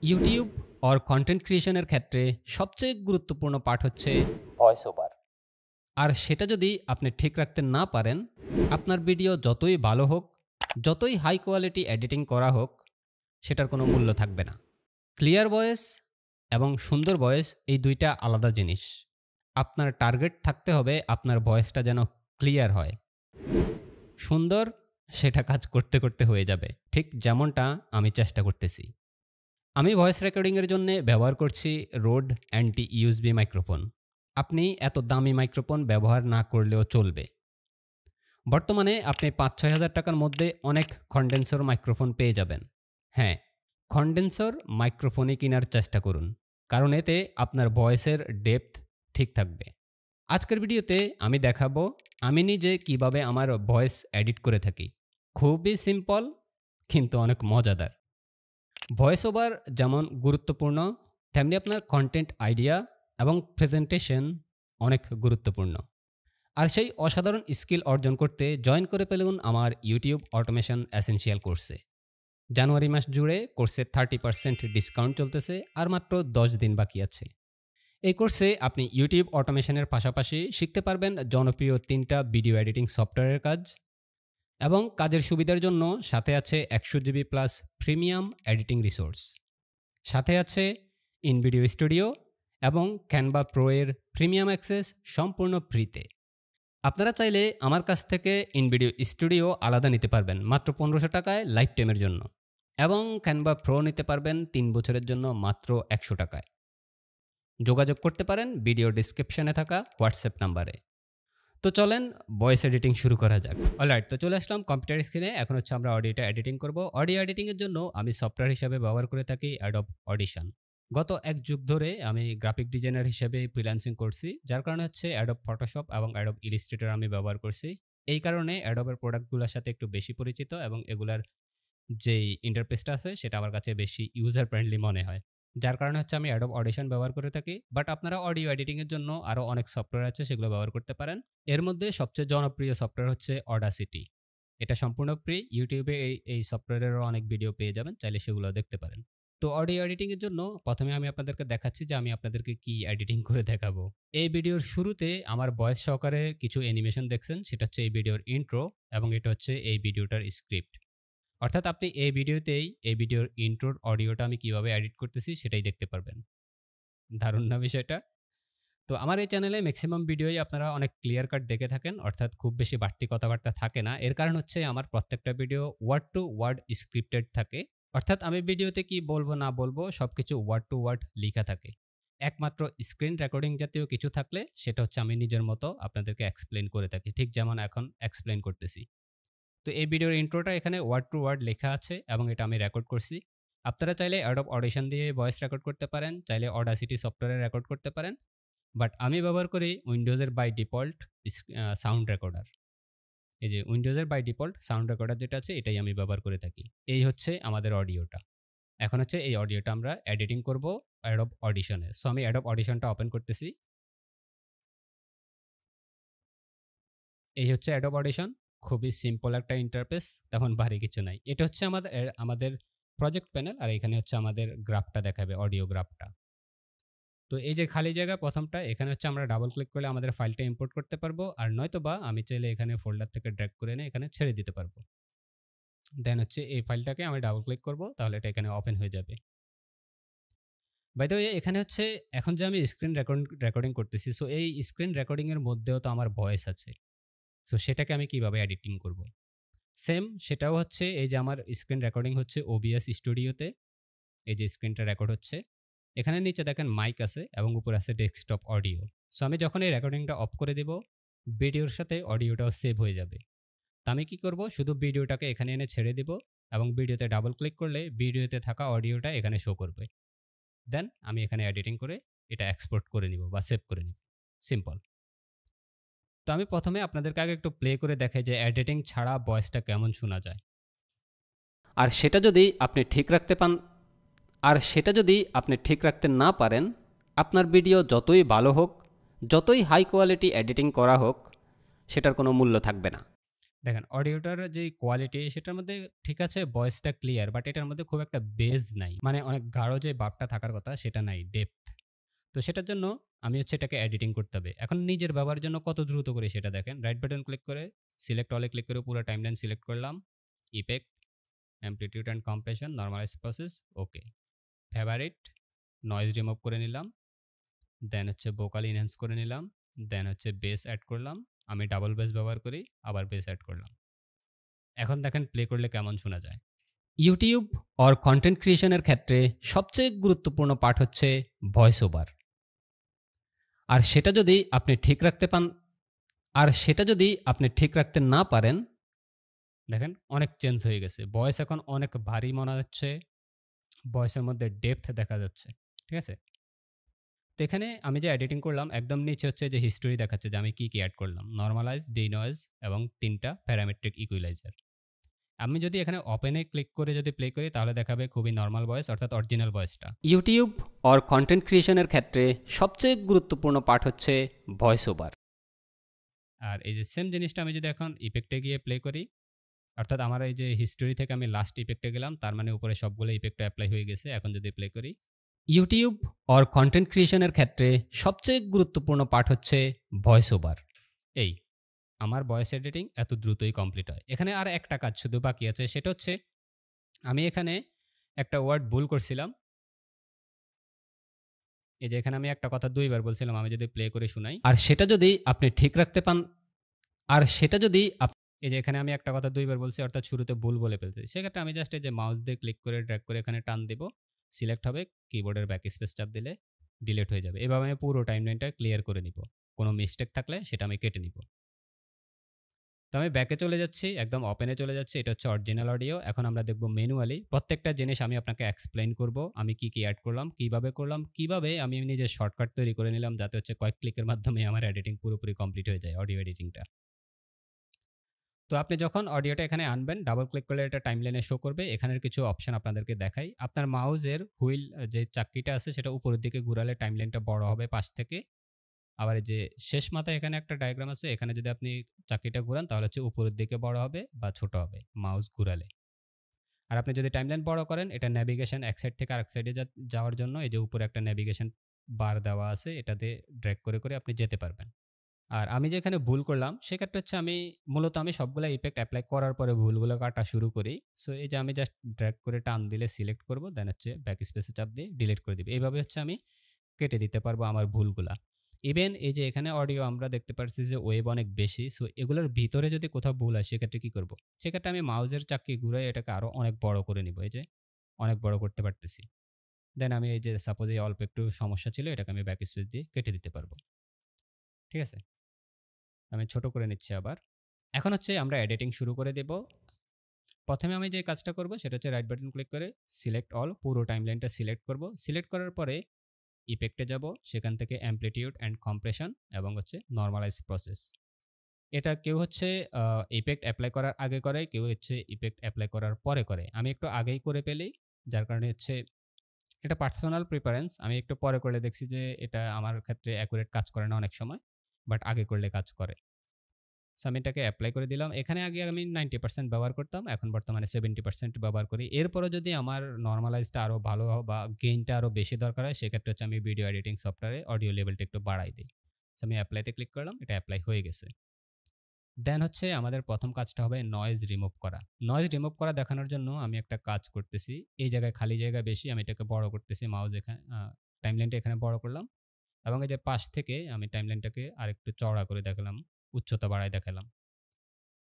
YouTube और content ক্রিয়েশনের ক্ষেত্রে সবচেয়ে গুরুত্বপূর্ণ পার্ট হচ্ছে ভয়েস ওভার। আর সেটা যদি আপনি ঠিক রাখতে না পারেন, আপনার ভিডিও যতই ভালো হোক, যতই হাই কোয়ালিটি এডিটিং করা হোক, সেটার কোনো মূল্য থাকবে না। ক্লিয়ার ভয়েস এবং সুন্দর ভয়েস এই দুইটা আলাদা জিনিস। আপনার টার্গেট থাকতে হবে আপনার ভয়েসটা যেন ক্লিয়ার হয়। সুন্দর সেটা কাজ করতে করতে হয়ে যাবে, ঠিক যেমনটা আমি চেষ্টা করতেছি। আমি ভয়েস রেকর্ডিংয়ের জন্য ব্যবহার করছি রোড অ্যান্টি ইউএসবি মাইক্রোফোন। আপনি এত দামি মাইক্রোফোন ব্যবহার না করলেও চলবে। বর্তমানে আপনি ৫-৬ হাজার টাকার মধ্যে অনেক কন্ডেন্সর মাইক্রোফোন পেয়ে যাবেন। হ্যাঁ, কন্ডেন্সর মাইক্রোফোনই কেনার চেষ্টা করুন, কারণ এতে আপনার ভয়েসের ডেপথ ঠিক থাকবে। আজকের ভিডিওতে আমি দেখাবো আমি নিজে কিভাবে আমার ভয়েস এডিট করে থাকি। খুবই সিম্পল কিন্তু অনেক মজাদার। ভয়েস ওভার যেমন গুরুত্বপূর্ণ, তেমনি আপনার কন্টেন্ট আইডিয়া এবং প্রেজেন্টেশন অনেক গুরুত্বপূর্ণ। আর সেই অসাধারণ স্কিল অর্জন করতে জয়েন করে ফেলুন আমার ইউটিউব অটোমেশন এসেনশিয়াল কোর্সে। জানুয়ারি মাস জুড়ে কোর্সে 30% ডিসকাউন্ট চলতেছে, আর মাত্র 10 দিন বাকি আছে। এই কোর্সে আপনি ইউটিউব অটোমেশনের পাশাপাশি শিখতে পারবেন জনপ্রিয় 3টা ভিডিও এডিটিং সফটওয়্যারের কাজ, এবং কাজের সুবিধার জন্য সাথে আছে 100 GB plus premium editing resource. সাথে আছে ইনভিডিও স্টুডিও এবং ক্যানভা প্রো এর প্রিমিয়াম অ্যাক্সেস সম্পূর্ণ ফ্রিতে। আপনারা চাইলে আমার কাছ থেকে ইনভিডিও স্টুডিও আলাদা নিতে পারবেন মাত্র 1500 টাকায় লাইফ টাইমের জন্য, এবং ক্যানভা প্রো নিতে পারবেন 3 বছরের জন্য মাত্র 100 টাকায়। যোগাযোগ করতে পারেন ভিডিও ডিসক্রিপশনে থাকা হোয়াটসঅ্যাপ নাম্বারে। তো চলেন ভয়েস এডিটিং শুরু করা যাক। অলরাইট, তো চলে আসলাম কম্পিউটার স্ক্রিনে। এখন হচ্ছে আমরা অডিওটা এডিটিং করব। অডিও এডিটিংয়ের জন্য আমি সফটওয়্যার হিসেবে ব্যবহার করে থাকি অ্যাডোব অডিশন। গত 1 যুগ ধরে আমি গ্রাফিক ডিজাইনার হিসেবে ফ্রিল্যান্সিং করছি, যার কারণে হচ্ছে অ্যাডোব ফটোশপ এবং অ্যাডোব ইলাস্ট্রেটর আমি ব্যবহার করছি। এই কারণে অ্যাডোবের প্রোডাক্টগুলোর সাথে একটু বেশি পরিচিত, এবং এগুলার যেই ইন্টারফেসটা আছে সেটা আমার কাছে বেশি ইউজার ফ্রেন্ডলি মনে হয়, যার কারণে হচ্ছে আমি অ্যাডোব অডিশন ব্যবহার করে থাকি। বাট আপনারা অডিও এডিটিংয়ের জন্য আরও অনেক সফটওয়্যার আছে, সেগুলো ব্যবহার করতে পারেন। এর মধ্যে সবচেয়ে জনপ্রিয় সফটওয়্যার হচ্ছে অডাসিটি। এটা সম্পূর্ণ ফ্রি। ইউটিউবে এই সফটওয়্যারেরও অনেক ভিডিও পেয়ে যাবেন, চাইলে সেগুলো দেখতে পারেন। তো অডিও এডিটিংয়ের জন্য প্রথমে আমি আপনাদেরকে দেখাচ্ছি যে আমি আপনাদেরকে কি এডিটিং করে দেখাবো। এই ভিডিওর শুরুতে আমার ভয়েস সহকারে কিছু অ্যানিমেশন দেখছেন, সেটা হচ্ছে এই ভিডিওর ইন্ট্রো, এবং এটা হচ্ছে এই ভিডিওটার স্ক্রিপ্ট। অর্থাৎ আপনি এই ভিডিওতেই এই ভিডিওর ইন্ট্রোর অডিওটা আমি কিভাবে এডিট করতেছি সেটাই দেখতে পারবেন। দারুণ না বিষয়টা? তো আমার এই চ্যানেলে ম্যাক্সিমাম ভিডিওই আপনারা অনেক ক্লিয়ার কাট দেখে থাকেন, অর্থাৎ খুব বেশি বাড়তি কথাবার্তা থাকে না। এর কারণ হচ্ছে আমার প্রত্যেকটা video word to word scripted থাকে। অর্থাৎ আমি ভিডিওতে কি বলবো না বলবো সবকিছু ওয়ার্ড টু ওয়ার্ড লিখা থাকে। একমাত্র স্ক্রিন রেকর্ডিং জাতীয় কিছু থাকলে সেটা হচ্ছে আমি নিজের মতো আপনাদেরকে এক্সপ্লেইন করে থাকি, ঠিক যেমন এখন এক্সপ্লেইন করতেছি। তো এই ভিডিওর ইন্ট্রোটা এখানে ওয়ার্ড টু ওয়ার্ড লেখা আছে, এবং এটা আমি রেকর্ড করছি। আপনারা চাইলে অ্যাডোব অডিশন দিয়ে ভয়েস রেকর্ড করতে পারেন, চাইলে অডাসিটি সফটওয়্যারে রেকর্ড করতে পারেন। বাট আমি ব্যবহার করি উইন্ডোজের বাই ডিফল্ট সাউন্ড রেকর্ডার। এই যে উইন্ডোজের বাই ডিফল্ট সাউন্ড রেকর্ডার যেটা আছে এটাই আমি ব্যবহার করে থাকি। এই হচ্ছে আমাদের অডিওটা। এখন হচ্ছে এই অডিওটা আমরা এডিটিং করব অ্যাডোব অডিশনে। সো আমি অ্যাডোব অডিশনটা ওপেন করতেছি। এই হচ্ছে অ্যাডোব অডিশন। খুবই সিম্পল একটা ইন্টারফেস, তেমন ভারী কিছু নাই। এটা হচ্ছে আমাদের প্রজেক্ট প্যানেল, আর এখানে হচ্ছে আমাদের গ্রাফটা দেখাবে, অডিও গ্রাফটা। তো এই যে খালি জায়গা প্রথমটা, এখানে হচ্ছে আমরা ডাবল ক্লিক করলে আমাদের ফাইলটা ইম্পোর্ট করতে পারবো, আর নয়তোবা আমি চাইলে এখানে ফোল্ডার থেকে ড্র্যাগ করে এনে এখানে ছেড়ে দিতে পারবো। দেন হচ্ছে এই ফাইলটাকে আমি ডাবল ক্লিক করব, তাহলে এটা এখানে ওপেন হয়ে যাবে। বাই দ্য ওয়ে, এখানে হচ্ছে এখন যে আমি স্ক্রিন রেকর্ডিং করতেছি, সো এই স্ক্রিন রেকর্ডিং এর মধ্যেও তো আমার ভয়েস আছে। সো সেটাকে আমি কিভাবে এডিটিং করব? সেম সেটাও হচ্ছে এই যে আমার স্ক্রিন রেকর্ডিং হচ্ছে OBS স্টুডিওতে। এই যে স্ক্রিনটা রেকর্ড হচ্ছে, এখানে নিচে দেখেন মাইক আছে এবং উপরে আছে ডেস্কটপ অডিও। সো আমি যখন এই রেকর্ডিংটা অফ করে দেব, ভিডিওর সাথে অডিওটাও সেভ হয়ে যাবে। তো আমি কি করব, শুধু ভিডিওটাকে এখানে এনে ছেড়ে দিব, এবং ভিডিওতে ডাবল ক্লিক করলে ভিডিওতে থাকা অডিওটা এখানে শো করবে। দেন আমি এখানে এডিটিং করে এটা এক্সপোর্ট করে নিব বা সেভ করে নিব। সিম্পল। তো আমি প্রথমে আপনাদেরকে আগে একটু প্লে করে দেখাই যে এডিটিং ছাড়া ভয়েসটা কেমন শোনা যায়। আর সেটা যদি আপনি ঠিক রাখতে না পারেন, আপনার ভিডিও যতই ভালো হোক, যতই হাই কোয়ালিটি এডিটিং করা হোক, সেটার কোনো মূল্য থাকবে না। দেখেন অডিওটার যে কোয়ালিটি সেটার মধ্যে ঠিক আছে ভয়েসটা ক্লিয়ার বাট এটার মধ্যে খুব একটা বেজ নাই। মানে অনেক গাঢ় যে ভাবটা থাকার কথা সেটা নাই, ডেপথ। তো সেটার জন্য আমি হচ্ছে এটাকে এডিটিং করতে হবে। এখন নিজের ব্যবহারের জন্য কত দ্রুত করি সেটা দেখেন। রাইট বাটন ক্লিক করে সিলেক্ট অল এ ক্লিক করে পুরো টাইমলাইন সিলেক্ট করলাম। Effect, amplitude and compression, normalise process, okay. Favourite, noise remove করে নিলাম। দেন হচ্ছে ভোকাল এনহ্যান্স করে নিলাম। দেন হচ্ছে বেস অ্যাড করলাম। আমি ডাবল বেস ব্যবহার করি, আবার বেস অ্যাড করলাম। এখন দেখেন প্লে করলে কেমন শোনা যায়। ইউটিউব অর কন্টেন্ট ক্রিয়েশনের ক্ষেত্রে সবচেয়ে গুরুত্বপূর্ণ পার্ট হচ্ছে ভয়েস ওভার। আর সেটা যদি আপনি ঠিক রাখতে পান আর সেটা যদি আপনি ঠিক রাখতে না পারেন, দেখেন অনেক চেঞ্জ হয়ে গেছে। ভয়েস এখন অনেক ভারী মনে হচ্ছে। ভয়েসের মধ্যে ডেপথ দেখা যাচ্ছে। ঠিক আছে? তো এখানে আমি যে এডিটিং করলাম একদম নিচে হচ্ছে যে হিস্টোরি দেখাচ্ছে যে আমি কি এড করলাম। নরমালাইজ, ডিনয়েজ এবং ৩ টা প্যারামেট্রিক ইকুয়ালাইজার। আমি যদি এখানে ওপেনে ক্লিক করে যদি প্লে করি তাহলে দেখাবে খুবই নরমাল ভয়েস অর্থাৎ অরিজিনাল ভয়েসটা। ইউটিউব অর কন্টেন্ট ক্রিয়েশনের ক্ষেত্রে সবচেয়ে গুরুত্বপূর্ণ পার্ট হচ্ছে ভয়েস ওভার। আর এই যে সেম জিনিসটা আমি যদি এখন ইফেক্টে গিয়ে প্লে করি, অর্থাৎ আমার এই যে হিস্টোরি থেকে আমি লাস্ট ইফেক্টে গেলাম, তার মানে উপরে সবগুলো ইফেক্ট অ্যাপ্লাই হয়ে গেছে। এখন যদি প্লে করি, ইউটিউব অর কন্টেন্ট ক্রিয়েশনের ক্ষেত্রে সবচেয়ে গুরুত্বপূর্ণ পার্ট হচ্ছে ভয়েস ওভার। এই আমার ভয়েস এডিটিং এত দ্রুতই কমপ্লিট হয়। এখানে আর একটা কাজ শুধু বাকি আছে, সেটা হচ্ছে আমি এখানে একটা ওয়ার্ড ভুল করছিলাম। এই যে এখানে আমি একটা কথা ২ বার বলছিলাম, আমি যদি প্লে করে শুনাই। আর সেটা যদি আপনি ঠিক রাখতে পান আর সেটা যদি এই যে এখানে আমি একটা কথা ২ বার বলছি অর্থাৎ শুরুতে ভুল বলে ফেলছি। সেক্ষেত্রে আমি জাস্ট এই যে মাউস দিয়ে ক্লিক করে ড্র্যাগ করে এখানে টান দিব। সিলেক্ট হবে, কিবোর্ডের ব্যাক স্পেস চাপ দিলে ডিলিট হয়ে যাবে। এভাবে আমি পুরো টাইমলাইনটা ক্লিয়ার করে নিব। কোনো মিস্টেক থাকলে সেটা আমি কেটে নিব। তো আমি ব্যাকে চলে যাচ্ছি, একদম ওপেনে চলে যাচ্ছি। এটা হচ্ছে অরিজিনাল অডিও। এখন আমরা দেখব ম্যানুয়ালি। প্রত্যেকটা জিনিস আমি আপনাকে এক্সপ্লেইন করব। আমি কি এড করলাম, করলাম, কিভাবে আমি নিজের শর্টকাট তৈরি করে নিলাম যাতে হচ্ছে কয়েক ক্লিকের মাধ্যমে আমার এডিটিং পুরোপুরি কমপ্লিট হয়ে যায়, অডিও এডিটিংটা। তো আপনি যখন অডিওটা এখানে আনবেন, ডাবল ক্লিক করলে এটা টাইমলাইনে শো করবে। এখানের কিছু অপশন আপনাদেরকে দেখাই। আপনার মাউসের হুইল যে চাক্কিটা আছে সেটা উপরের দিকে ঘুরালে টাইমলাইনটা বড় হবে পাশ থেকে। আবার এই যে শেষ মাথায় এখানে একটা ডায়াগ্রাম আছে, এখানে যদি আপনি চাক্কিটা ঘুরান তাহলে হচ্ছে উপরের দিকে বড় হবে বা ছোট হবে মাউস ঘুরালে। আর আপনি যদি টাইমলাইন বড় করেন, এটা নেভিগেশন এক সাইড থেকে আরেক সাইডে যাওয়ার জন্য এই যে উপরে একটা নেভিগেশন বার দেওয়া আছে, এটাতে ড্র্যাগ করে আপনি যেতে পারবেন। আর আমি যে এখানে ভুল করলাম সেক্ষেত্রে হচ্ছে আমি সবগুলা ইফেক্ট এপ্লাই করার পরে ভুলগুলো কাটা শুরু করি। সো এই যে আমি জাস্ট ড্র্যাগ করে টান দিলে সিলেক্ট করব, দেন হচ্ছে ব্যাক স্পেসে চাপ দিয়ে ডিলিট করে দিব। এইভাবে হচ্ছে আমি কেটে দিতে পারবো আমার ভুলগুলা। ইভেন এই যে এখানে অডিও আমরা দেখতে পারছি যে ওয়েভ অনেক বেশি। সো এগুলোর ভিতরে যদি কোথাও ভুল হয় সেক্ষেত্রে কি করব? সেক্ষেত্রে আমি মাউসের চাক্কি ঘুরাই এটাকে আরো অনেক বড় করে নিব। এই যে অনেক বড় করতে পারতেছি। দেন আমি এই যে সাপোজ এই অল্প একটু সমস্যা ছিল এটাকে আমি ব্যাক স্পেস দিয়ে কেটে দিতে পারবো। ঠিক আছে? আমি ছোট করে নিচ্ছি আবার। এখন হচ্ছে আমরা এডিটিং শুরু করে দেব। প্রথমে আমি যে কাজটা করব সেটা হচ্ছে রাইট বাটন ক্লিক করে সিলেক্ট অল, পুরো টাইমলাইনটা সিলেক্ট করব। সিলেক্ট করার পরে ইফেক্টে যাব, সেখান থেকে অ্যামপ্লিটিউড অ্যান্ড কম্প্রেশন এবং হচ্ছে নরমালাইজ প্রসেস। এটা কেউ হচ্ছে ইফেক্ট এপ্লাই করার আগে করে, কেউ হচ্ছে ইফেক্ট এপ্লাই করার পরে করে। আমি একটু আগেই করে ফেলি, যার কারণে হচ্ছে এটা পার্সোনাল প্রিফারেন্স। আমি একটু পরে করলে দেখছি যে এটা আমার ক্ষেত্রে অ্যাকুরেট কাজ করে না অনেক সময়, বাট আগে করলে কাজ করে। সো আমি এটাকে এপ্লাই করে দিলাম। এখানে আগে আমি 90% ব্যবহার করতাম, এখন বর্তমানে 70% ব্যবহার করি। এরপরও যদি আমার নরমালাইজটা আরো ভালো বা গেইনটা আরো বেশি দরকার হয় সেক্ষেত্রে হচ্ছে আমি ভিডিও এডিটিং সফটওয়্যারে অডিও লেভেলটা একটু বাড়াই দিই। সো আমি এপ্লাইতে ক্লিক করলাম, এটা এপ্লাই হয়ে গেছে। দেন হচ্ছে আমাদের প্রথম কাজটা হবে নয়েজ রিমুভ করা। নয়েজ রিমুভ করা দেখানোর জন্য আমি একটা কাজ করতেছি। এই জায়গায় খালি জায়গা বেশি, আমি এটাকে বড় করতেছি। মাউস এখানে টাইমলাইনটা এখানে বড় করলাম এবং এই যে পাশ থেকে আমি টাইমলাইনটাকে আরেকটু চওড়া করে দেখালাম, উচ্চতা বাড়ায় দেখালাম।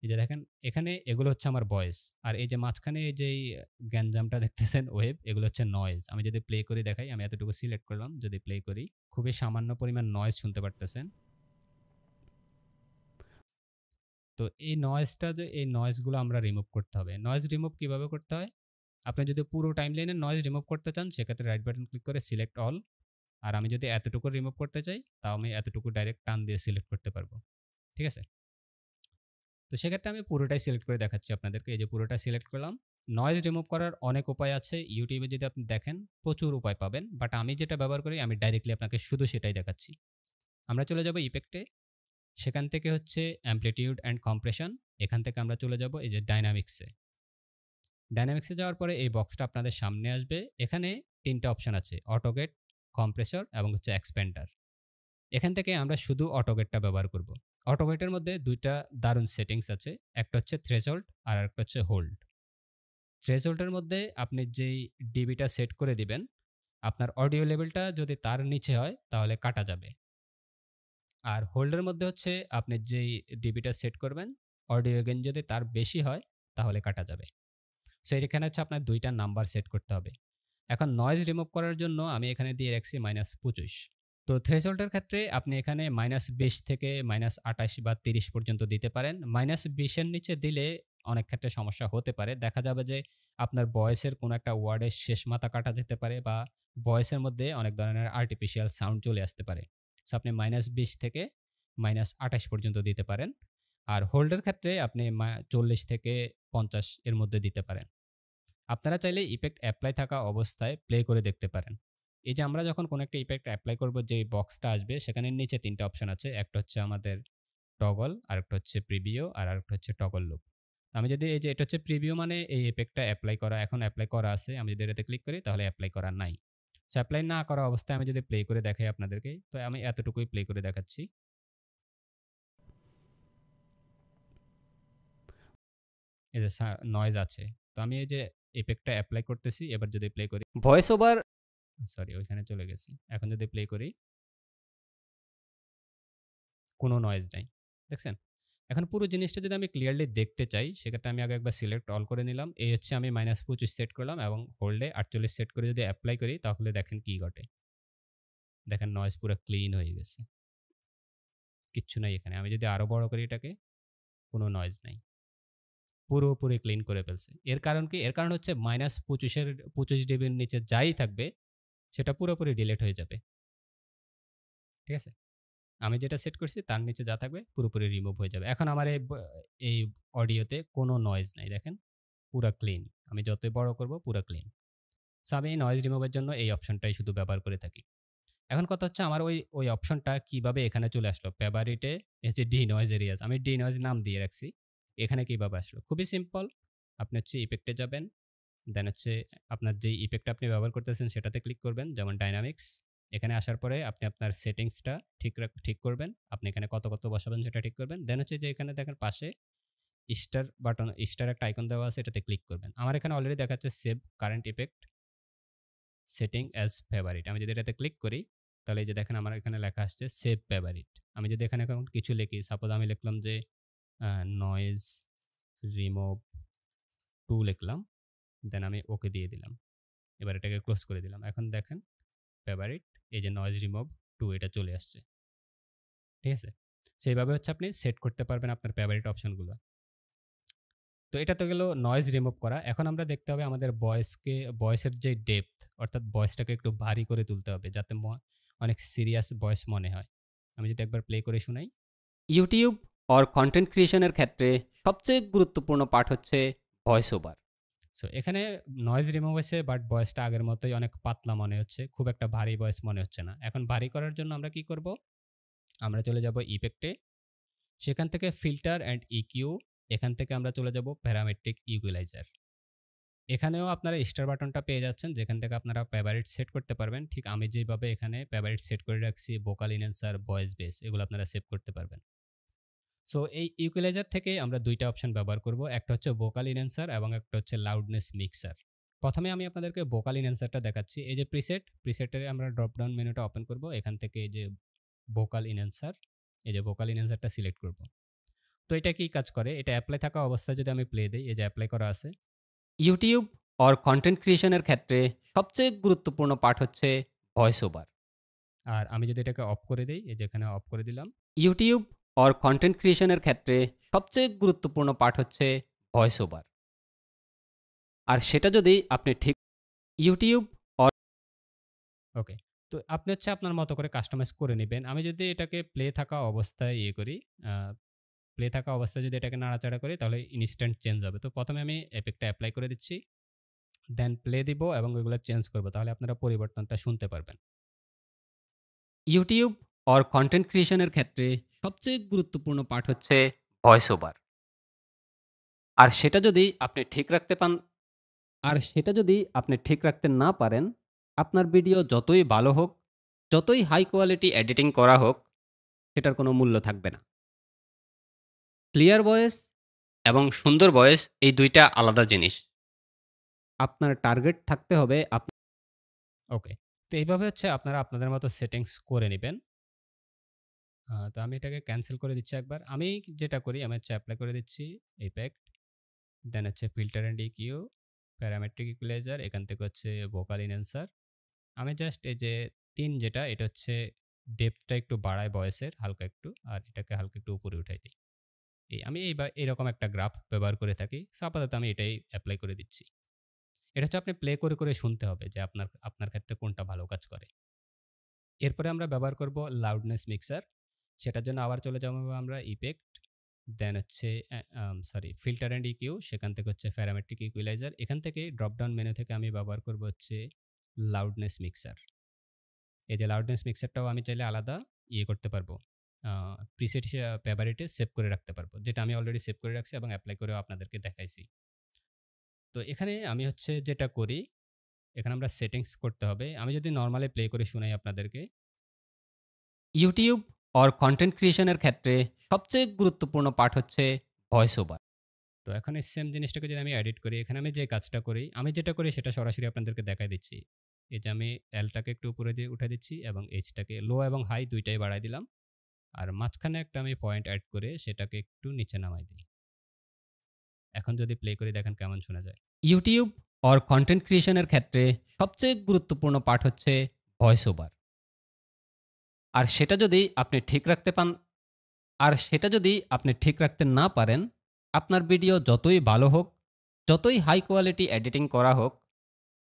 এই যে দেখেন এখানে এগুলো হচ্ছে আমার ভয়েস। আর এই যে মাঝখানে এই যেই গ্যাঞ্জামটা দেখতেছেন ওয়েভ, এগুলো হচ্ছে নয়েজ। আমি যদি প্লে করে দেখাই, আমি এতটুকু সিলেক্ট করলাম, যদি প্লে করি খুবই সামান্য পরিমাণ নয়েজ শুনতে পারতেছেন। তো এই নয়েজগুলো আমরা রিমুভ করতে হবে। নয়েজ রিমুভ কিভাবে করতে হয়? আপনি যদি পুরো টাইমলাইনের নয়েজ রিমুভ করতে চান সেক্ষেত্রে রাইট বাটন ক্লিক করে সিলেক্ট অল। আর আমি যদি এতটুকু রিমুভ করতে চাই তাও আমি এতটুকু ডাইরেক্ট টান দিয়ে সিলেক্ট করতে পারবো। ঠিক আছে? তো সেক্ষেত্রে আমি পুরোটাই সিলেক্ট করে দেখাচ্ছি আপনাদেরকে। এই যে পুরোটা সিলেক্ট করলাম। নয়েজ রিমুভ করার অনেক উপায় আছে। ইউটিউবে যদি আপনি দেখেন প্রচুর উপায় পাবেন। বাট আমি যেটা ব্যবহার করি আমি ডাইরেক্টলি আপনাকে শুধু সেটাই দেখাচ্ছি। আমরা চলে যাব ইফেক্টে। সেখান থেকে হচ্ছে অ্যামপ্লিটিউড অ্যান্ড কম্প্রেশন, এখান থেকে আমরা চলে যাব এই যে ডাইনামিক্সে। ডাইনামিক্সে যাওয়ার পরে এই বক্সটা আপনাদের সামনে আসবে। এখানে ৩টা অপশন আছে, অটোগেট, কম্প্রেসর এবং হচ্ছে এক্সপ্যান্ডার। এখান থেকে আমরা শুধু অটোগেটটা ব্যবহার করব। অটোগেটের মধ্যে ২টা দারুণ সেটিংস আছে। একটা হচ্ছে থ্রেশহোল্ড আর একটা হচ্ছে হোল্ড। থ্রেশহোল্ডের মধ্যে আপনি যেই ডিবিটা সেট করে দিবেন, আপনার অডিও লেভেলটা যদি তার নিচে হয় তাহলে কাটা যাবে। আর হোল্ডের মধ্যে হচ্ছে আপনি যেই ডিবিটা সেট করবেন, অডিও গেইন যদি তার বেশি হয় তাহলে কাটা যাবে। সো এখানে হচ্ছে আপনার ২টা নাম্বার সেট করতে হবে। এখন নয়েজ রিমুভ করার জন্য আমি এখানে দিয়ে রাখছি -২৫। তো থ্রেশহোল্ডের ক্ষেত্রে আপনি এখানে -২০ থেকে -২৮ বা ৩০ পর্যন্ত দিতে পারেন। -২০ এর নিচে দিলে অনেক ক্ষেত্রে সমস্যা হতে পারে। দেখা যাবে যে আপনার ভয়েসের কোনো একটা ওয়ার্ডের শেষ মাথা কাটা যেতে পারে বা ভয়েসের মধ্যে অনেক ধরনের আর্টিফিশিয়াল সাউন্ড চলে আসতে পারে। সো আপনি -২০ থেকে -২৮ পর্যন্ত দিতে পারেন। আর হোল্ডের ক্ষেত্রে আপনি ৪০ থেকে ৫০ এর মধ্যে দিতে পারেন। আপনারা চাইলে ইফেক্ট অ্যাপ্লাই থাকা অবস্থায় প্লে করে দেখতে পারেন। এই যে আমরা যখন কোনো একটা ইফেক্ট অ্যাপ্লাই করব, যে বক্সটা আসবে সেখানে নিচে ৩টা অপশন আছে। একটা হচ্ছে আমাদের টগল, আরেকটা হচ্ছে প্রিভিউ আর আরেকটা হচ্ছে টগল লুপ। আমি যদি এই যে এটা হচ্ছে প্রিভিউ, মানে এই ইফেক্টটা অ্যাপ্লাই করা, এখন অ্যাপ্লাই করা আছে। আমি যদি এটাতে ক্লিক করি তাহলে অ্যাপ্লাই করা নাই। সো অ্যাপ্লাই না করা অবস্থায় আমি যদি প্লে করে দেখাই আপনাদেরকে, তো আমি এতটুকুই প্লে করে দেখাচ্ছি। এই যে নয়েজ আছে। তো আমি এই যে ইফেক্টটা অ্যাপ্লাই করতেছি, এবার যদি প্লে করি, ভয়েস ওভার, সরি ওইখানে চলে গেছি। এখন যদি প্লে করি, কোনো নয়েজ নাই। দেখছেন? এখন পুরো জিনিসটা যদি আমি ক্লিয়ারলি দেখতে চাই, সেক্ষেত্রে আমি আগে একবার সিলেক্ট অল করে নিলাম। এই হচ্ছে আমি -২৫ সেট করলাম এবং হোল্ডে ৪৮ সেট করে যদি এপ্লাই করি তাহলে দেখেন কি ঘটে। দেখেন নয়েজ পুরা ক্লিন হয়ে গেছে। কিচ্ছু নাই এখানে। আমি যদি আরো বড় করি এটাকে, কোনো নয়েজ নাই। পুরোপুরি ক্লিন করে ফেলছে। এর কারণ কি? এর কারণ হচ্ছে -২৫ ডিবির নিচে যাই থাকবে সেটা পুরোপুরি ডিলিট হয়ে যাবে। ঠিক আছে? আমি যেটা সেট করছি তার নিচে যা থাকবে পুরোপুরি রিমুভ হয়ে যাবে। এখন আমার এই অডিওতে কোনো নয়েজ নাই, দেখেন পুরা ক্লিন। আমি যতই বড় করব পুরা ক্লিন। সো আমি এই নয়েজ রিমুভের জন্য এই অপশনটাই শুধু ব্যবহার করে থাকি। এখন কথা হচ্ছে আমার ওই অপশনটা কিভাবে এখানে চলে আসলো? ফেভারিটে এই যে ডি-নয়েজ এরিয়াস, আমি ডি-নয়েজ নাম দিয়ে রাখছি। এখানে কিভাবে আসলো? খুবই সিম্পল। আপনি হচ্ছে ইফেক্টে যাবেন। দেন হচ্ছে আপনার যেই ইফেক্টটা আপনি ব্যবহার করতেছেন সেটাতে ক্লিক করবেন, যেমন ডায়নামিক্স। এখানে আসার পরে আপনি আপনার সেটিংসটা ঠিক করবেন। আপনি এখানে কত বসাবেন সেটা ঠিক করবেন। দেন হচ্ছে যে এখানে দেখেন পাশে স্টার বাটন, স্টার একটা আইকন দেওয়া আছে, এটাতে ক্লিক করবেন। আমার এখানে অলরেডি দেখাচ্ছে save current effect setting as favourite. আমি যদি এটাতে ক্লিক করি তাহলে এই যে দেখেন আমার এখানে লেখা আসছে সেভ ফেভারিট। আমি যদি এখানে এখন কিছু লিখি, সাপোজ আমি লিখলাম যে নয়েজ রিমুভ 2 লিখলাম। দেন আমি ওকে দিয়ে দিলাম। এবার এটাকে ক্লোজ করে দিলাম। এখন দেখেন ফেভারিট, এই যে নয়েজ রিমুভ 2 এটা চলে আসছে। ঠিক আছে? সেইভাবে হচ্ছে আপনি সেট করতে পারবেন আপনার ফেভারিট অপশনগুলো। তো এটা তো গেল নয়েজ রিমুভ করা। এখন আমরা দেখতে হবে আমাদের ভয়েসের যে ডেপথ, অর্থাৎ ভয়েসটাকে একটু ভারী করে তুলতে হবে যাতে অনেক সিরিয়াস ভয়েস মনে হয়। আমি যদি একবার প্লে করে শোনাই। ইউটিউব অর কনটেন্ট ক্রিয়েশনের ক্ষেত্রে সবচেয়ে গুরুত্বপূর্ণ পার্ট হচ্ছে ভয়েস ওভার। সো এখানে নয়েজ রিমুভ হয়েছে, বাট ভয়েসটা আগের মতোই অনেক পাতলা মনে হচ্ছে। খুব একটা ভারী ভয়েস মনে হচ্ছে না। এখন ভারী করার জন্য আমরা কি করব? আমরা চলে যাব ইফেক্টে। সেখান থেকে ফিল্টার অ্যান্ড ইকিউ, এখান থেকে আমরা চলে যাব প্যারামেট্রিক ইকুয়ালাইজার। এখানেও আপনারা স্টার বাটনটা পেয়ে যাচ্ছেন, যেখান থেকে আপনারা ফেভারিট সেট করতে পারবেন। ঠিক আমি যেভাবে এখানে ফেভারিট সেট করে রাখছি, ভোকাল ইনহ্যান্সার, ভয়েস বেস, এগুলো আপনারা সেভ করতে পারবেন। সো এই ইকুয়ালাইজার থেকে আমরা ২টা অপশন ব্যবহার করব। একটা হচ্ছে ভোকাল ইনহ্যান্সার এবং একটা হচ্ছে লাউডনেস মিক্সার। প্রথমে আমি আপনাদেরকে ভোকাল ইনহ্যান্সারটা দেখাচ্ছি। এই যে প্রিসেটের আমরা ড্রপ ডাউন মেনুটা ওপেন করব। এখান থেকে এই যে ভোকাল ইনহ্যান্সার, এই যে ভোকাল ইনহ্যান্সারটা সিলেক্ট করব। তো এটা কি কাজ করে? এটা এপ্লাই থাকা অবস্থায় যদি আমি প্লে দেই, এই যে এপ্লাই করা আছে। ইউটিউব অর কনটেন্ট ক্রিয়েশনের ক্ষেত্রে সবচেয়ে গুরুত্বপূর্ণ পার্ট হচ্ছে ভয়েস ওভার। আর আমি যদি এটাকে অফ করে দেই, এই যে এখানে অফ করে দিলাম। ইউটিউব অর কনটেন্ট ক্রিয়েশনের ক্ষেত্রে সবচেয়ে গুরুত্বপূর্ণ পার্ট হচ্ছে ভয়েস ওভার। আর সেটা যদি আপনি ঠিক ইউটিউব অর ওকে। তো আপনি হচ্ছে আপনার মতো করে কাস্টমাইজ করে নিবেন। আমি যদি এটাকে প্লে থাকা অবস্থায় করি, আ প্লে থাকা অবস্থায় যদি এটাকে নাড়াচাড়া করি তাহলে ইনস্ট্যান্ট চেঞ্জ হবে। তো প্রথমে আমি ইফেক্টটা এপ্লাই করে দিচ্ছি। দেন প্লে দিব এবং এগুলো চেঞ্জ করব। তাহলে আপনারা পরিবর্তনটা শুনতে পারবেন। ইউটিউব অর কনটেন্ট ক্রিয়েশনের ক্ষেত্রে সবচেয়ে গুরুত্বপূর্ণ পার্ট হচ্ছে ভয়েস ওভার। আর সেটা যদি আপনি ঠিক রাখতে পান আর সেটা যদি আপনি ঠিক রাখতে না পারেন, আপনার ভিডিও যতই ভালো হোক, যতই হাই কোয়ালিটি এডিটিং করা হোক, সেটার কোনো মূল্য থাকবে না। ক্লিয়ার ভয়েস এবং সুন্দর ভয়েস এই ২ টা আলাদা জিনিস। আপনার টার্গেট থাকতে হবে ওকে। তো এইভাবে হচ্ছে আপনারা আপনাদের মতো সেটিংস করে নিবেন। তো আমি এটাকে ক্যানসেল করে দিচ্ছি একবার। আমি যেটা করি আমি হচ্ছে এপ্লাই করে দিচ্ছি ইফেক্ট, দেন হচ্ছে filter and EQ, parametric equaliser, এখান থেকে হচ্ছে ভোকাল এনহ্যান্সার। আমি জাস্ট এই যে ৩ যেটা এটা হচ্ছে ডেপথটা একটু বাড়ায় ভয়েসের হালকা একটু, আর এটাকে হালকা একটু উপরে উঠাই দিই। আমি এইরকম একটা গ্রাফ ব্যবহার করে থাকি। সো আপাতত আমি এটাই এপ্লাই করে দিচ্ছি। এটা হচ্ছে আপনি প্লে করে, করে শুনতে হবে যে আপনার আপনার ক্ষেত্রে কোনটা ভালো কাজ করে। এরপরে আমরা ব্যবহার করব লাউডনেস মিক্সার। সেটার জন্য আবার চলে যাবো আমরা ইফেক্ট, দেন হচ্ছে ফিল্টার অ্যান্ড ইকিউ, সেখান থেকে হচ্ছে প্যারামেট্রিক ইকুয়ালাইজার। এখান থেকে ড্রপ ডাউন মেনু থেকে আমি ব্যবহার করব হচ্ছে লাউডনেস মিক্সার। এই যে লাউডনেস মিক্সারটাও আমি চাইলে আলাদা করতে পারবো। প্রিসেট ফেভারিটে সেভ করে রাখতে পারবো। যেটা আমি অলরেডি সেভ করে রাখছি এবং এপ্লাই করেও আপনাদেরকে দেখাইছি। তো এখানে আমি হচ্ছে যেটা করি, এখানে আমরা সেটিংস করতে হবে। আমি যদি নরমালি প্লে করে শোনাই আপনাদেরকে। ইউটিউব অর কনটেন্ট ক্রিয়েশনের ক্ষেত্রে সবচেয়ে গুরুত্বপূর্ণ পার্ট হচ্ছে ভয়েস ওভার। তো এখন এই সেম জিনিসটাকে যদি আমি এডিট করি, এখানে আমি যে কাজটা করি, আমি যেটা করি সেটা সরাসরি আপনাদেরকে দেখাই দিচ্ছি। এই যে আমি এলটাকে একটু উপরে দিয়ে উঠাই দিচ্ছি এবং এইচটাকে লো এবং হাই ২ টাই বাড়ায় দিলাম। আর মাঝখানে একটা আমি পয়েন্ট এড করে সেটাকে একটু নিচে নামাই দিই। এখন যদি প্লে করি দেখেন কেমন শোনা যায়। ইউটিউব অর কনটেন্ট ক্রিয়েশনের ক্ষেত্রে সবচেয়ে গুরুত্বপূর্ণ পার্ট হচ্ছে ভয়েস ওভার। আর সেটা যদি আপনি ঠিক রাখতে পান আর সেটা যদি আপনি ঠিক রাখতে না পারেন, আপনার ভিডিও যতই ভালো হোক, যতই হাই কোয়ালিটি এডিটিং করা হোক,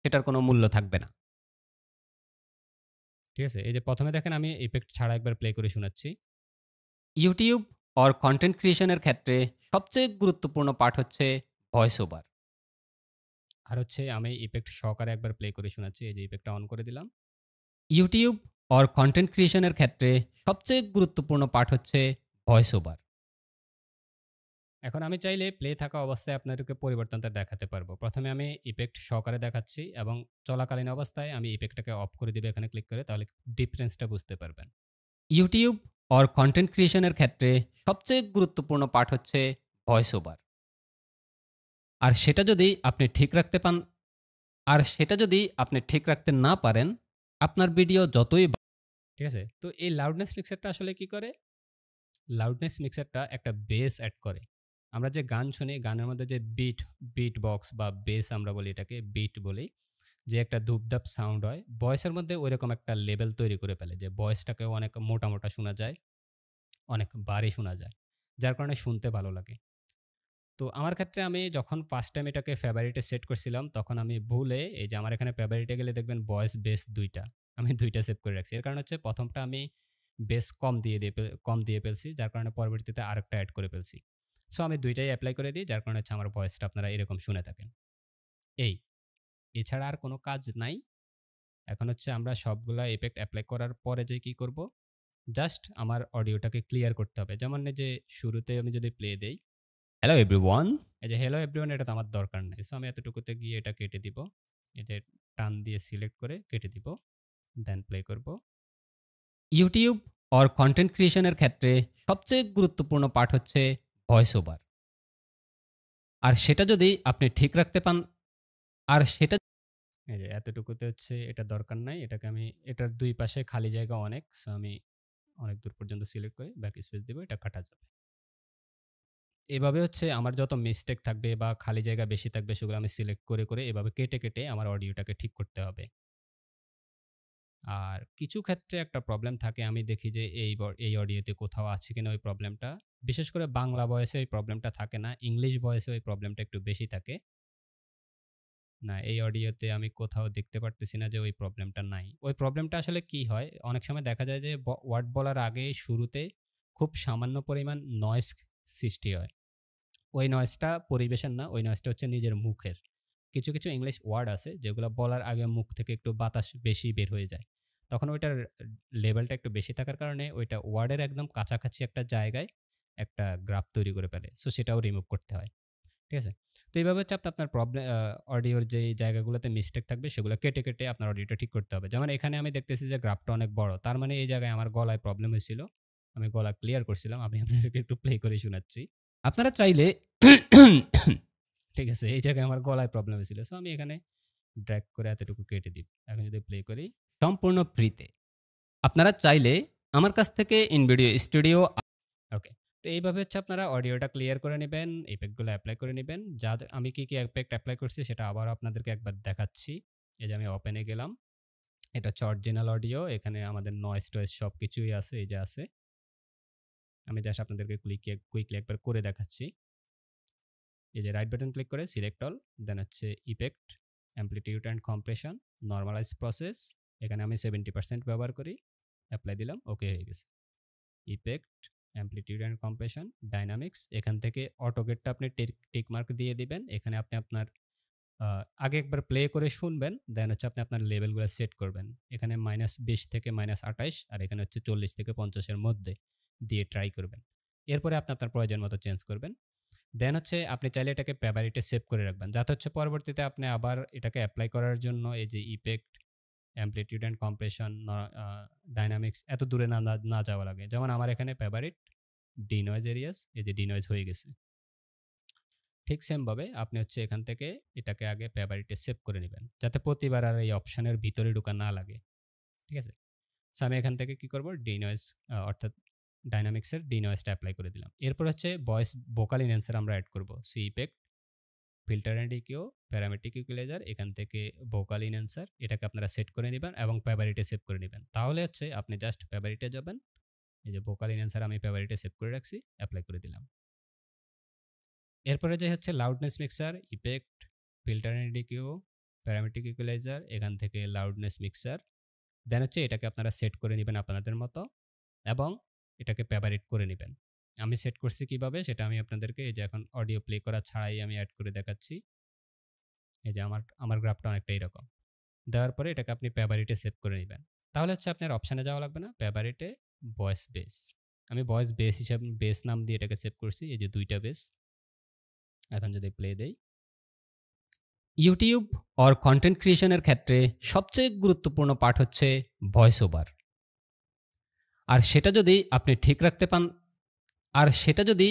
সেটার কোনো মূল্য থাকবে না। ঠিক আছে? এই যে ১ম এ দেখেন আমি ইফেক্ট ছাড়া একবার প্লে করে শোনাচ্ছি। ইউটিউব অর কনটেন্ট ক্রিয়েশনের ক্ষেত্রে সবচেয়ে গুরুত্বপূর্ণ পার্ট হচ্ছে ভয়েস ওভার। আর হচ্ছে আমি ইফেক্ট সহকারে একবার প্লে করে শোনাচ্ছি। এই যে ইফেক্টটা অন করে দিলাম। ইউটিউব অর কনটেন্ট ক্রিয়েশনের ক্ষেত্রে সবচেয়ে গুরুত্বপূর্ণ পার্ট হচ্ছে ভয়েস ওভার। এখন আমি চাইলে প্লে থাকা অবস্থায় আপনাদেরকে পরিবর্তনটা দেখাতে পারবো। ১ম এ আমি ইফেক্ট সহকারে দেখাচ্ছি এবং চলাকালীন অবস্থায় আমি ইফেক্টটাকে অফ করে দিব এখানে ক্লিক করে, তাহলে ডিফারেন্সটা বুঝতে পারবেন। ইউটিউব অর কনটেন্ট ক্রিয়েশনের ক্ষেত্রে সবচেয়ে গুরুত্বপূর্ণ পার্ট হচ্ছে ভয়েস ওভার। আর সেটা যদি আপনি ঠিক রাখতে পান আর সেটা যদি আপনি ঠিক রাখতে না পারেন, আপনার ভিডিও যতই ঠিক আছে? তো এই লাউডনেস মিক্সারটা আসলে কি করে? লাউডনেস মিক্সারটা একটা বেস এড করে। আমরা যে গান শুনি, গানের মধ্যে যে বিট বক্স বা বেস আমরা বলি এটাকে, বিট বলি। যে একটা ধুপধাপ সাউন্ড হয়, ভয়েসের মধ্যে ঐরকম একটা লেভেল তৈরি করে ফেলে যে ভয়েসটাকেও অনেক মোটা, মোটা শোনা যায়, অনেক ভারী শোনা যায়। যার কারণে শুনতে ভালো লাগে। তো আমার ক্ষেত্রে আমি যখন ফার্স্ট টাইম এটাকে ফেভারিটে সেট করছিলাম, তখন আমি ভুলে এই যে আমার এখানে ফেভারিটে গেলে দেখবেন ভয়েস, বেস ২ টা। আমি ২ টা সেভ করে রাখছি। এর কারণ হচ্ছে ১ম টা আমি বেস কম দিয়ে ফেলছি। যার কারণে পরবর্তীতে আরেকটা এড করে ফেলছি। সো আমি ২ টাই এপ্লাই করে দিই। যার কারণে হচ্ছে আমার ভয়েসটা আপনারা এরকম শুনে থাকেন। এই। এছাড়া আর কোনো কাজ নাই। এখন হচ্ছে আমরা সবগুলা ইফেক্ট এপ্লাই করার পরে যে কি করব? জাস্ট আমার অডিওটাকে ক্লিয়ার করতে হবে। যেমন এই যে শুরুতে আমি যদি প্লে দেই, হ্যালো এভরিওয়ান। এই যে হ্যালো এভরিওয়ান এটা তো আমার দরকার নাই। সো আমি এতটুকুতে গিয়ে এটা কেটে দিব। এই যে টান দিয়ে সিলেক্ট করে কেটে দিব। দেন প্লে করব। ইউটিউব অর কনটেন্ট ক্রিয়েশনের ক্ষেত্রে সবচেয়ে গুরুত্বপূর্ণ পার্ট হচ্ছে ভয়েস ওভার। আর সেটা যদি আপনি ঠিক রাখতে পান আর সেটা এই যে এতটুকুতে হচ্ছে এটা দরকার নাই। এটাকে আমি এটার ২ পাশে খালি জায়গা অনেক। সো আমি অনেক দূর পর্যন্ত সিলেক্ট করে ব্যাক স্পেস দিব। এটা কাটা যাবে। এভাবে হচ্ছে আমার যত মিস্টেক থাকবে বা খালি জায়গা বেশি থাকবে সেগুলো আমি সিলেক্ট করে, করে এভাবে কেটে, কেটে আমার অডিওটাকে ঠিক করতে হবে। আর কিছু ক্ষেত্রে একটা প্রবলেম থাকে, আমি দেখি যে এই অডিওতে কোথাও আছে কিনা ওই প্রবলেমটা। বিশেষ করে বাংলা ভয়েসে এই প্রবলেমটা থাকে না। ইংলিশ ভয়েসে ওই প্রবলেমটা একটু বেশি থাকে। না, এই অডিওতে আমি কোথাও দেখতে পারতেছি না যে ওই প্রবলেমটা নাই। ওই প্রবলেমটা আসলে কি হয়? অনেক সময় দেখা যায় যে ওয়ার্ড বলার আগে শুরুতে খুব সামান্য পরিমাণ নয়েজ সৃষ্টি হয়। ওই নয়েজটা পরিবেশের না, ওই নয়েজটা হচ্ছে নিজের মুখের। কিছু, কিছু ইংলিশ ওয়ার্ড আছে যেগুলো বলার আগে মুখ থেকে একটু বাতাস বেশি বের হয়ে যায়। তখন ওইটার লেভেলটা একটু বেশি থাকার কারণে ওইটা ওয়ার্ডের একদম কাছাকাছি একটা জায়গায় একটা গ্রাফ তৈরি করে ফেলে। সো সেটাও রিমুভ করতে হয়। ঠিক আছে? তো এইভাবে হচ্ছে আপনার অডিওর যেই জায়গাগুলোতে মিস্টেক থাকবে সেগুলো কেটে আপনার অডিওটা ঠিক করতে হবে। যেমন এখানে আমি দেখতেছি যে গ্রাফটা অনেক বড়। তার মানে এই জায়গায় আমার গলায় প্রবলেম হয়েছিল। আমি গলা ক্লিয়ার করছিলাম। আমি আপনাদেরকে একটু প্লে করে শোনাচ্ছি। আপনারা চাইলে ঠিক আছে, এই জায়গায় আমার গলায় প্রবলেম হয়েছিল। সো আমি এখানে ড্র্যাগ করে এতটুকু কেটে দিব। এখন যদি প্লে করি সম্পূর্ণ ফ্রিতে। আপনারা চাইলে আমার কাছ থেকে ইনভিডিও স্টুডিও ওকে। তো এইভাবে হচ্ছে আপনারা অডিওটা ক্লিয়ার করে নেবেন, ইফেক্টগুলো এপ্লাই করে নেবেন। আমি কি ইফেক্ট এপ্লাই করছি সেটা আবারও আপনাদেরকে একবার দেখাচ্ছি। এই যে আমি ওপেনে গেলাম। এটা হচ্ছে অরিজিনাল অডিও। এখানে আমাদের নয়েজ টয়েজ সব কিছুই আছে, এই যে আছে। আমি জাস্ট আপনাদেরকে কুইকলি একবার করে দেখাচ্ছি। এই যে রাইট বাটন ক্লিক করে সিলেক্ট অল, দেন হচ্ছে effect, amplitude and compression, normalise process. এখানে আমি 70% ব্যবহার করি। অ্যাপ্লাই দিলাম, ওকে হয়ে গেছে। Effect, amplitude and compression, dynamics. এখান থেকে অটোগেটটা আপনি টিক মার্ক দিয়ে দিবেন। এখানে আপনি আপনার আগে একবার প্লে করে শুনবেন, দেন হচ্ছে আপনি আপনার লেভেলগুলো সেট করবেন। এখানে -20 থেকে -28 আর এখানে হচ্ছে 40 থেকে 50 এর মধ্যে দিয়ে ট্রাই করবেন। এরপরে আপনি আপনার প্রয়োজন মতো চেঞ্জ করবেন। দেন হচ্ছে আপনি চাইলে এটাকে ফেভারিটে সেভ করে রাখবেন, যাতে হচ্ছে পরবর্তীতে আপনি আবার এটাকে অ্যাপ্লাই করার জন্য এই যে effect, amplitude and compression, dynamics এত দূরে না যাওয়া লাগে। যেমন আমার এখানে ফেভারিট ডিনয়েজ এরিয়াস, এই যে ডিনয়েজ হয়ে গেছে। ঠিক সেমভাবে আপনি হচ্ছে এখান থেকে এটাকে আগে ফেভারিটে সেভ করে নেবেন, যাতে প্রতিবার আর এই অপশনের ভিতরে ঢোকা না লাগে। ঠিক আছে? সো আমি এখান থেকে কি করব, ডিনয়েজ অর্থাৎ ডাইনামিক্সের ডিনয়েজটা অ্যাপ্লাই করে দিলাম। এরপর হচ্ছে ভয়েস ভোকাল ইনহ্যান্সার আমরা অ্যাড করব। So effect, filter and EQ, parametric equaliser, এখান থেকে ভোকাল ইনহ্যান্সার এটাকে আপনারা সেট করে নেবেন এবং ফেভারিটে সেভ করে নেবেন। তাহলে হচ্ছে আপনি জাস্ট ফেভারিটে যাবেন। এই যে ভোকাল ইনহ্যান্সার আমি ফেভারিটে সেভ করে রাখছি, অ্যাপ্লাই করে দিলাম। এরপরে যে হচ্ছে loudness mixer, effect, filter and EQ, parametric equaliser, এখান থেকে লাউডনেস মিক্সার। দেন হচ্ছে এটাকে আপনারা সেট করে নেবেন আপনাদের মতো এবং এটাকে ফেভারিট করে নেবেন। আমি সেট করছি কিভাবে সেটা আমি আপনাদেরকে এই যে এখন অডিও প্লে করা ছাড়াই আমি অ্যাড করে দেখাচ্ছি। এই যে আমার গ্রাফটা অনেকটা এরকম। দেওয়ার পরে এটাকে আপনি ফেভারিটে সেভ করে নেবেন। তাহলে হচ্ছে আপনার অপশানে যাওয়া লাগবে না, ফেভারিটে ভয়েস বেস। আমি ভয়েস বেস হিসাবে বেস নাম দিয়ে এটাকে সেভ করছি, এই যে 2টা বেস। এখন যদি প্লে দেই, ইউটিউব অর কন্টেন্ট ক্রিয়েশনের ক্ষেত্রে সবচেয়ে গুরুত্বপূর্ণ পার্ট হচ্ছে ভয়েস ওভার। আর সেটা যদি আপনি ঠিক রাখতে পান, আর সেটা যদি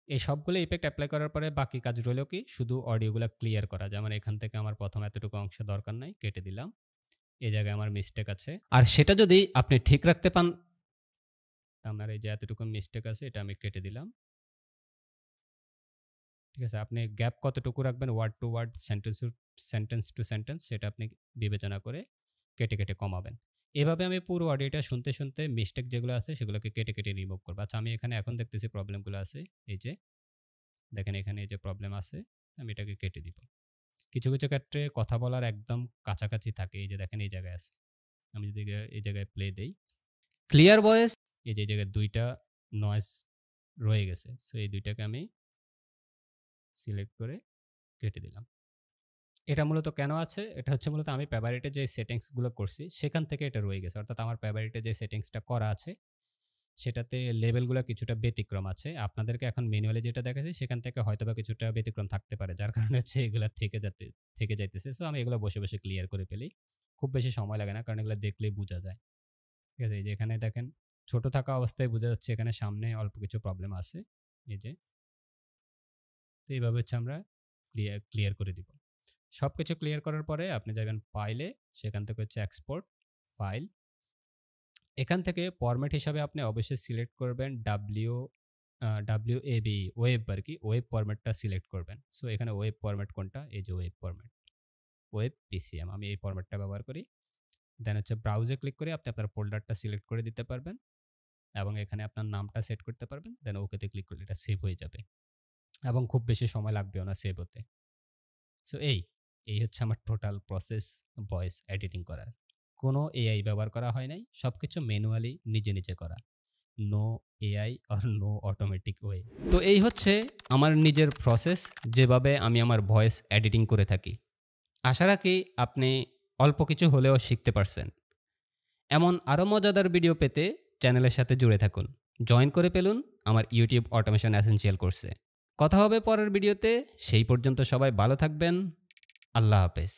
এই সবগুলো ইফেক্ট অ্যাপ্লাই করার পরে বাকি কাজ রইল কি, শুধু অডিওগুলো ক্লিয়ার করা। যেমন এখান থেকে আমার প্রথম এতটুকু অংশ দরকার নাই, কেটে দিলাম। এই জায়গায় আমার মিস্টেক আছে, আর সেটা যদি আপনি ঠিক রাখতে পান, আমার এই যে এতটুকু মিস্টেক আছে এটা আমি কেটে দিলাম। ঠিক আছে? আপনি গ্যাপ কতটুকু রাখবেন word to word, sentence to sentence, সেটা আপনি বিবেচনা করে কেটে কমাবেন। এভাবে আমি পুরো অডিওটা শুনতে মিস্টেক যেগুলো আছে সেগুলোকে কেটে রিমুভ করব। আচ্ছা, আমি এখানে এখন দেখতেছি প্রবলেমগুলো আছে। এই যে দেখেন এখানে এই যে প্রবলেম আছে, আমি এটাকে কেটে দিব। কিছু ক্ষেত্রে কথা বলার একদম কাছাকাছি থাকে, এই যে দেখেন এই জায়গায় আছে। আমি যদি এই জায়গায় প্লে দেই, ক্লিয়ার ভয়েস, এই যে জায়গায় 2টা নয়েজ রয়ে গেছে। সো এই 2টাকে আমি সিলেক্ট করে কেটে দিলাম। এটা মূলত কেন আছে? এটা হচ্ছে মূলত আমি ফেভারিটে যে সেটিংসগুলো করছি সেখান থেকে এটা রয়ে গেছে। অর্থাৎ আমার ফেভারিটে যে সেটিংসটা করা আছে সেটাতে লেভেলগুলো কিছুটা ব্যতিক্রম আছে। আপনাদেরকে এখন ম্যানুয়ালি যেটা দেখাচ্ছি সেখান থেকে হয়তোবা কিছুটা ব্যতিক্রম থাকতে পারে, যার কারণে হচ্ছে এগুলা থেকে যাইতেছে। সো আমি এগুলো বসে ক্লিয়ার করে ফেলি। খুব বেশি সময় লাগে না, কারণ এগুলো দেখলেই বোঝা যায়। ঠিক আছে? এই যে এখানে দেখেন ছোট থাকা অবস্থায় বোঝা যাচ্ছে এখানে সামনে অল্প কিছু প্রবলেম আছে। এই যে, তো এইভাবে হচ্ছে আমরা ক্লিয়ার করে দিব। সবকিছু ক্লিয়ার করার পরে আপনি যাবেন ফাইলে, সেখান থেকে হচ্ছে এক্সপোর্ট ফাইল। এখান থেকে ফরম্যাট হিসাবে আপনি অবশ্যই সিলেক্ট করবেন WAV, ওয়েব আর কি, ওয়েব ফরম্যাটটা সিলেক্ট করবেন। সো এখানে ওয়েব ফরম্যাট কোনটা, এই যে ওয়েব ফরম্যাট, ওয়েব PCM, আমি এই ফরম্যাটটা ব্যবহার করি। দেন হচ্ছে ব্রাউজে ক্লিক করে আপনি আপনার ফোল্ডারটা সিলেক্ট করে দিতে পারবেন এবং এখানে আপনার নামটা সেট করতে পারবেন। দেন ওকেতে ক্লিক করলে এটা সেভ হয়ে যাবে এবং খুব বেশি সময় লাগবেও না সেভ হতে। সো এই হচ্ছে আমার টোটাল প্রসেস ভয়েস এডিটিং করার। কোনো AI ব্যবহার করা হয় নাই, সবকিছু ম্যানুয়ালি নিজে করা। No AI or no automatic way. তো এই হচ্ছে আমার নিজের প্রসেস, যেভাবে আমি আমার ভয়েস এডিটিং করে থাকি। আশা রাখি আপনি অল্প কিছু হলেও শিখতে পারছেন এমন আরও মজাদার ভিডিও পেতে চ্যানেলের সাথে জুড়ে থাকুন। জয়েন করে ফেলুন আমার ইউটিউব অটোমেশন এসেনশিয়াল কোর্সে। কথা হবে পরের ভিডিওতে। সেই পর্যন্ত সবাই ভালো থাকবেন। আল্লাহ হাফেজ।